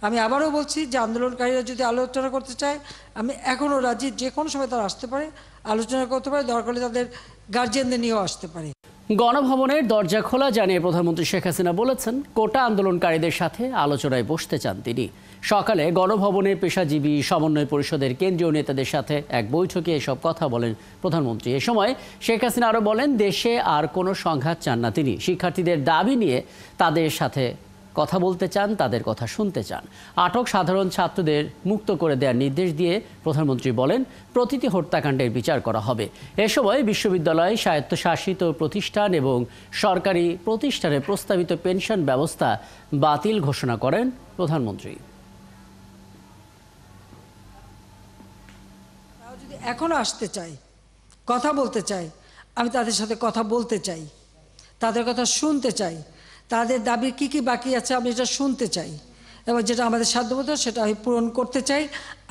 আমি আবারও বলছি যে আন্দোলনকারীরা যদি আলোচনা করতে চায়, আমি এখনও রাজি, যে কোনো সময় তারা আসতে পারে, আলোচনা করতে পারে, দরকার হলে তাদের গার্জিয়ানদের নিয়েও আসতে পারে। গণভবনের দরজা খোলা জানিয়ে প্রধানমন্ত্রী শেখ হাসিনা বলেছেন, কোটা আন্দোলনকারীদের সাথে আলোচনায় বসতে চান তিনি। সকালে গণভবনে পেশাজীবী সমন্বয় পরিষদের কেন্দ্রীয় নেতাদের সাথে এক বৈঠকে এসব কথা বলেন প্রধানমন্ত্রী। এ সময় শেখ হাসিনা আরও বলেন, দেশে আর কোনো সংঘাত চান না তিনি। শিক্ষার্থীদের দাবি নিয়ে তাদের সাথে কথা বলতে চান, তাদের কথা শুনতে চান। আটক সাধারণ ছাত্রদের মুক্ত করে দেওয়ার নির্দেশ দিয়ে প্রধানমন্ত্রী বলেন, প্রতিটি হত্যাকাণ্ডের বিচার করা হবে। এ সময় বিশ্ববিদ্যালয়, স্বায়ত্তশাসিত প্রতিষ্ঠান এবং সরকারি প্রতিষ্ঠানে প্রস্তাবিত পেনশন ব্যবস্থা বাতিল ঘোষণা করেন প্রধানমন্ত্রী। যদি এখনো আসতে চাই, কথা বলতে চাই, আমি তাদের সাথে কথা বলতে চাই, তাদের কথা শুনতে চাই, তাদের দাবি কি কি বাকি আছে আমি এটা শুনতে চাই, এবং যেটা আমাদের সাধ্যমতো সেটা আমি পূরণ করতে চাই।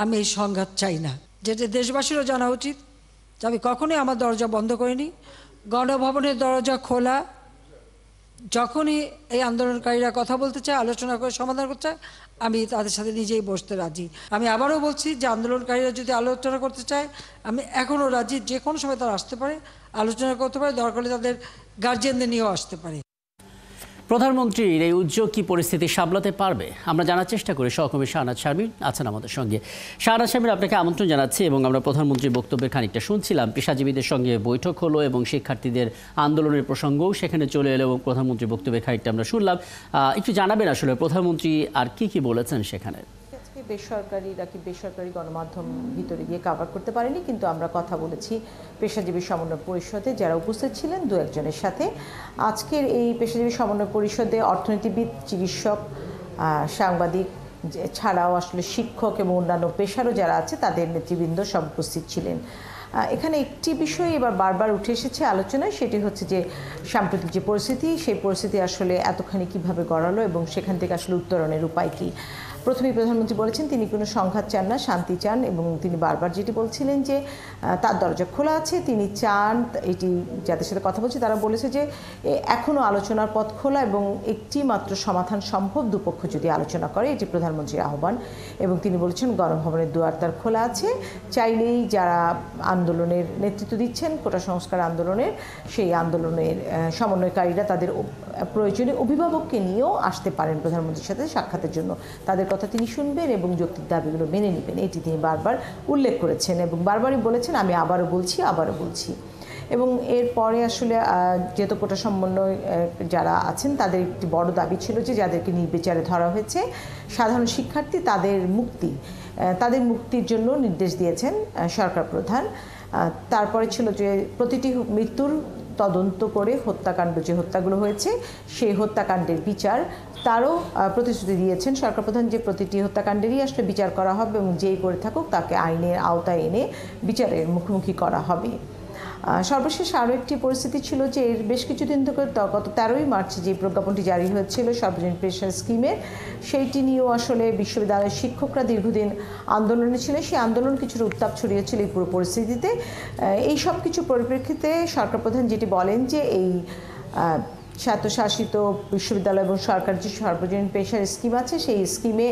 আমি এই সংঘাত চাই না। যেটা দেশবাসীরও জানা উচিত যে আমি কখনোই আমার দরজা বন্ধ করিনি। গণভবনের দরজা খোলা। যখনই এই আন্দোলনকারীরা কথা বলতে চায়, আলোচনা করে সমাধান করতে চায়, আমি তাদের সাথে নিজেই বসতে রাজি। আমি আবারও বলছি যে আন্দোলনকারীরা যদি আলোচনা করতে চায়, আমি এখনও রাজি, যে কোনো সময় তারা আসতে পারে, আলোচনা করতে পারে, দরকার হলে তাদের গার্জিয়ানদের নিয়েও আসতে পারে। প্রধানমন্ত্রীর এই উদ্যোগ কি পরিস্থিতি সামলাতে পারবে, আমরা জানার চেষ্টা করি। সহকর্মী শাহনাজ শারমিন আছেন আমাদের সঙ্গে। শাহনাজ শারমিন, আপনাকে আমন্ত্রণ জানাচ্ছি। এবং আমরা প্রধানমন্ত্রীর বক্তব্যের খানিকটা শুনছিলাম। পেশাজীবীদের সঙ্গে বৈঠক হলো এবং শিক্ষার্থীদের আন্দোলনের প্রসঙ্গও সেখানে চলে এলো এবং প্রধানমন্ত্রীর বক্তব্যের খানিকটা আমরা শুনলাম। একটু জানাবেন আসলে প্রধানমন্ত্রী আর কি বলেছেন সেখানে? বেসরকারি গণমাধ্যম ভিতরে গিয়ে কভার করতে পারেনি, কিন্তু আমরা কথা বলেছি পেশাজীবী সমন্বয় পরিষদে যারা উপস্থিত ছিলেন দু একজনের সাথে। আজকের এই পেশাজীবী সমন্বয় পরিষদে অর্থনীতিবিদ, চিকিৎসক, সাংবাদিক ছাড়াও আসলে শিক্ষক এবং অন্যান্য পেশারও যারা আছে তাদের নেতৃবৃন্দ সব উপস্থিত ছিলেন। এখানে একটি বিষয় এবার বারবার উঠে এসেছে আলোচনায়, সেটি হচ্ছে যে সাম্প্রতিক যে পরিস্থিতি, সেই পরিস্থিতি আসলে এতখানি কিভাবে গড়ালো এবং সেখান থেকে আসলে উত্তরণের উপায় কী। প্রথমেই প্রধানমন্ত্রী বলেছেন তিনি কোনো সংঘাত চান না, শান্তি চান, এবং তিনি বারবার যেটি বলছিলেন যে তার দরজা খোলা আছে, তিনি চান এটি যাদের সাথে কথা বলছে তারা বলেছে যে এখনও আলোচনার পথ খোলা এবং একটি মাত্র সমাধান সম্ভব দুপক্ষ যদি আলোচনা করে, এটি প্রধানমন্ত্রীর আহ্বান। এবং তিনি বলেছেন গণভবনের দুয়ার তার খোলা আছে, চাইলেই যারা আন্দোলনের নেতৃত্ব দিচ্ছেন কোটা সংস্কার আন্দোলনের, সেই আন্দোলনের সমন্বয়কারীরা তাদের প্রয়োজনীয় অভিভাবককে নিয়েও আসতে পারেন প্রধানমন্ত্রীর সাথে সাক্ষাতের জন্য। তাদের কথা তিনি শুনবেন এবং যৌক্তিক দাবিগুলো মেনে নেবেন, এটি তিনি বারবার উল্লেখ করেছেন এবং বারবারই বলেছেন আমি আবারও বলছি। এবং এরপরে আসলে যেহেতু কোটা সমন্বয় যারা আছেন তাদের একটি বড় দাবি ছিল যে যাদেরকে নির্বিচারে ধরা হয়েছে সাধারণ শিক্ষার্থী, তাদের মুক্তির জন্য নির্দেশ দিয়েছেন সরকার প্রধান। তারপরে ছিল যে প্রতিটি মৃত্যুর তদন্ত করে হত্যাকাণ্ড যে হত্যাগুলো হয়েছে সেই হত্যাকাণ্ডের বিচার তারও প্রতিশ্রুতি দিয়েছেন সরকার প্রধান, যে প্রতিটি হত্যাকাণ্ডেরই আসলে বিচার করা হবে এবং যেই করে থাকুক তাকে আইনের আওতায় এনে বিচারের মুখোমুখি করা হবে। সর্বশেষ আরও একটি পরিস্থিতি ছিল যে এর বেশ কিছুদিন থেকে গত 13ই মার্চ যে প্রজ্ঞাপনটি জারি হয়েছিল সর্বজনীন পেনশন স্কিমের, সেইটি নিয়েও আসলে বিশ্ববিদ্যালয়ের শিক্ষকরা দীর্ঘদিন আন্দোলনে ছিলেন। সেই আন্দোলন কিছুটা উত্তাপ ছড়িয়েছিল এই পুরো পরিস্থিতিতে। এই সব কিছু পরিপ্রেক্ষিতে সরকার প্রধান যেটি বলেন যে এই স্বায়ত্তশাসিত বিশ্ববিদ্যালয় এবং সরকার যে সর্বজনীন পেশার স্কিম আছে সেই স্কিমে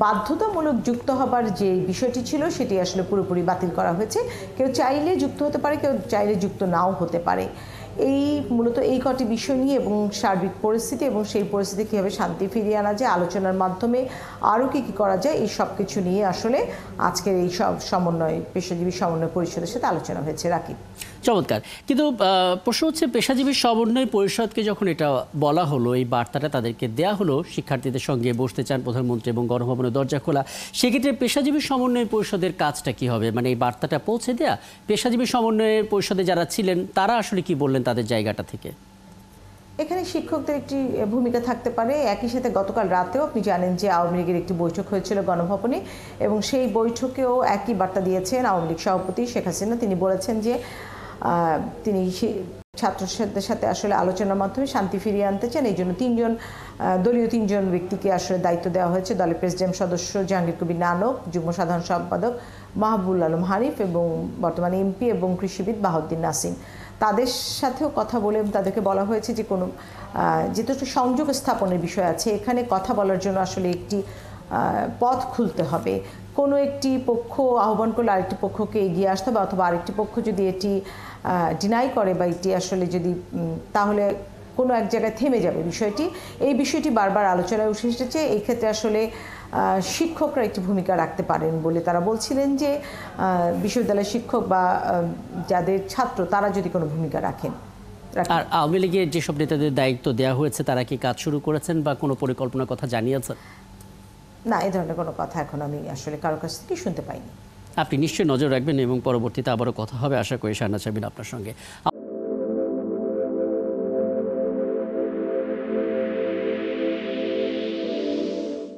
বাধ্যতামূলক যুক্ত হবার যে বিষয়টি ছিল সেটি আসলে পুরোপুরি বাতিল করা হয়েছে। কেউ চাইলে যুক্ত হতে পারে, কেউ চাইলে যুক্ত নাও হতে পারে। মূলত এই কটি বিষয় নিয়ে এবং সার্বিক পরিস্থিতি এবং সেই পরিস্থিতি কীভাবে শান্তি ফিরিয়ে আনা যায়, আলোচনার মাধ্যমে আরও কী করা যায়, এই সব কিছু নিয়ে আসলে আজকের এই সব পেশাজীবী সমন্বয় পরিষদের সাথে আলোচনা হয়েছে। রাকিব, চমৎকার। কিন্তু প্রশ্ন হচ্ছে পেশাজীবী সমন্বয় পরিষদকে যখন এটা বলা হলো, এই বার্তাটা তাদেরকে দেয়া হলো শিক্ষার্থীদের সঙ্গে বসতে চান প্রধানমন্ত্রী এবং গণভবনের দরজা খোলা, সেক্ষেত্রে পেশাজীবী সমন্বয় পরিষদের কাজটা কি হবে? মানে এই বার্তাটা পৌঁছে দেয়া, পেশাজীবী সমন্বয়ের পরিষদে যারা ছিলেন তারা আসলে কি বললেন তাদের জায়গাটা থেকে? এখানে শিক্ষকদের একটি ভূমিকা থাকতে পারে। একই সাথে গতকাল রাতেও আপনি জানেন যে আওয়ামী লীগের একটি বৈঠক হয়েছিল গণভবনে এবং সেই বৈঠকেও একই বার্তা দিয়েছেন আওয়ামী লীগ সভাপতি শেখ হাসিনা। তিনি বলেছেন যে তিনি ছাত্রদের সাথে আসলে আলোচনার মাধ্যমে শান্তি ফিরিয়ে আনতে চান। এই জন্য দলীয় তিনজন ব্যক্তিকে আসলে দায়িত্ব দেওয়া হয়েছে। দলের প্রেসিডেন্ট সদস্য জাহাঙ্গীর কবির নানক, যুগ্ম সাধারণ সম্পাদক মাহবুবুল আলম হানিফ এবং বর্তমানে এমপি এবং কৃষিবিদ বাহাউদ্দিন নাসিম। তাদের সাথেও কথা বলে তাদেরকে বলা হয়েছে যে কোনো যেহেতু সংযোগ স্থাপনের বিষয় আছে, এখানে কথা বলার জন্য আসলে একটি পথ খুলতে হবে। কোনো একটি পক্ষ আহ্বান করলে আরেকটি পক্ষকে এগিয়ে আসতে হবে, অথবা আরেকটি পক্ষ যদি এটি ডিনাই করে বা এটি আসলে যদি তাহলে কোনো এক জায়গায় থেমে যাবে বিষয়টি। এই বিষয়টি বারবার আলোচনায় উঠে এসেছে। এই ক্ষেত্রে আসলে শিক্ষকরা একটি ভূমিকা রাখতে পারেন বলে তারা বলছিলেন যে বিশ্ববিদ্যালয়ের শিক্ষক বা যাদের ছাত্র তারা যদি কোনো ভূমিকা রাখেন। আর আওয়ামী লীগের যেসব নেতাদের দায়িত্ব দেওয়া হয়েছে তারা কি কাজ শুরু করেছেন বা কোনো পরিকল্পনার কথা জানিয়েছেন? না, এ ধরনের কোনো কথা এখন আমি আসলে কারো কাছ থেকে শুনতে পাইনি। আপনি নিশ্চয়ই নজর রাখবেন এবং পরবর্তীতে আবারও কথা হবে আশা করি শাহনাজ শারমিন আপনার সঙ্গে।